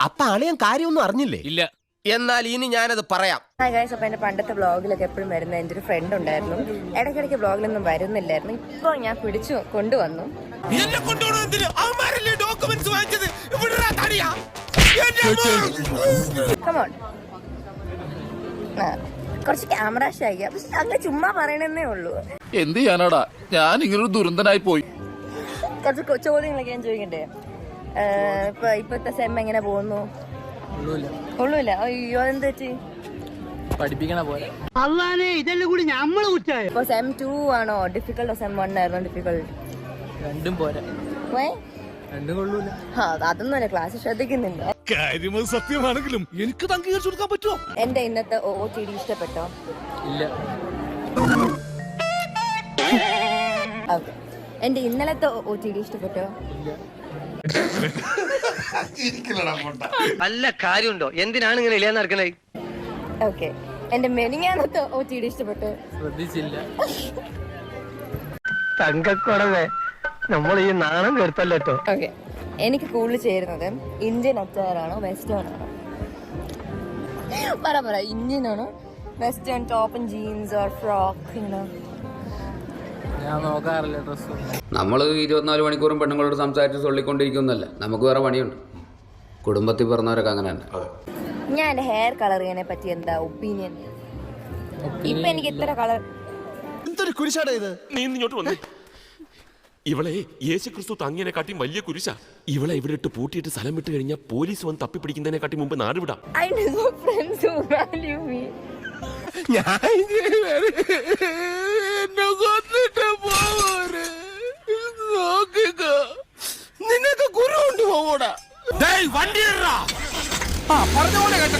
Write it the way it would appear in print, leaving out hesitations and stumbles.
അപ്പൊ അളിയൻ കാര്യമൊന്നും അറിഞ്ഞില്ലേ? ഇല്ല. എന്നാൽ ഇനി ഞാനത് പറയാം. ഹായ് ഗൈസ്, അപ്പോൾ എൻ്റെ പണ്ടത്തെ വ്ളോഗിലൊക്കെ എപ്പോഴും വരുന്ന എൻ്റെ ഒരു ഫ്രണ്ട് ഉണ്ടായിരുന്നു. ഇടയ്ക്കിടയ്ക്ക് വ്ളോഗിലൊന്നും വരുന്നില്ലായിരുന്നു. ഇപ്പോൾ ഞാൻ പിടിച്ചു കൊണ്ടുവന്നു. കമോൺ, കുറച്ച് ക്യാമറ ഷൈ, പക്ഷെ അങ്ങനെ ചുമ്മാ പറയണെന്നേ ഉള്ളൂ. എന്ത് ചെയ്യാനാടാ, ഞാൻ ഇങ്ങനൊരു ദുരന്തനായി പോയി. കുറച്ച് ചോദ്യങ്ങളൊക്കെ ഞാൻ ചോദിക്കട്ടെ? ഇപ്പത്തെ സെം എങ്ങനെ പോകുന്നു? കൊള്ളൂല. അയ്യോ, എന്ത് പറ്റി? പഠിപ്പിക്കണ പോലെ. ഇപ്പൊ സെം 2 ആണോ ഡിഫിക്കൽട്ട്? സെം 1 ആയിരുന്നോ ഡിഫിക്കൽട്ട്? രണ്ടും പോരാ. രണ്ടും കൊള്ളൂല. അതൊന്നുമല്ല, ക്ലാസ് ശ്രദ്ധിക്കുന്നില്ല. കാര്യം സത്യമാണെങ്കിലും എനിക്ക് അംഗീകരിച്ചു കൊടുക്കാൻ പറ്റുമോ? എന്റെ ഇന്നത്തെ OOTD ഇഷ്ടപ്പെട്ടോ? ഇല്ല. ഓക്കെ. എന്റെ ഇന്നലത്തെ OOTD ഇഷ്ടപ്പെട്ടോ? നല്ല കാര്യമുണ്ടോ? എന്തിനാണ് ഇങ്ങനെ ഇല്ലാന്ന് നടക്കണേ? ഓക്കെ. എന്റെ മെനിങ്ങാനത്തെ OOTD ഇഷ്ടപ്പെട്ടോ? ശ്രദ്ധിച്ചില്ല. തങ്കക്കുറവേ, നമ്മൾ ഈ നാണം കെടുത്തല്ലോ. ഓക്കെ. എനിക്ക് കൂടുതൽ ചേരുന്നത് ഇന്ത്യൻ അറ്റയർ ആണോ വെസ്റ്റേൺ ആണോ? പറ, ഇന്ത്യൻ ആണോ western? Top and jeans or frock? ഞാൻ നോക്കാറില്ല ഡ്രസ്. നമ്മൾ 24 മണിക്കൂറും പെണ്ണുങ്ങളോട് സംസാരിച്ച് ചൊല്ലിക്കൊണ്ടിരിക്കുന്നല്ല, നമുക്ക് വേറെ പണിയുണ്ട്. കുടുംബത്തിൽ പറഞ്ഞവരൊക്കെ അങ്ങനെ തന്നെ. ഞാൻ എന്റെ ഹെയർ കളർ ചെയ്യാനെ പറ്റി എന്താ ഒപ്പീനിയൻ? ഇപ്പൊ എനിക്ക് ഇത്ര കളർ എന്തൊരു കുരിശാടാ ഇത്? നീ ഇങ്ങോട്ട് വന്നേ. ഇവളെ യേശുക്രിസ്തു തങ്ങിയനെ കാട്ടി വലിയ കുരിശ. ഇവളെ ഇവിടെ ഇട്ട് പൂട്ടിയിട്ട് സ്ഥലം വിട്ട് കഴിഞ്ഞാൽ പോലീസ് വന്ന് തപ്പിപ്പിടിക്കുന്നതിനെ കാട്ടി മുമ്പ് നാട് വിടാം. I know friends who value me. നിനക്ക് ഗുരു ഉണ്ട് പോകൂടാ. വണ്ടി പറഞ്ഞ പോലെ കേട്ടോ.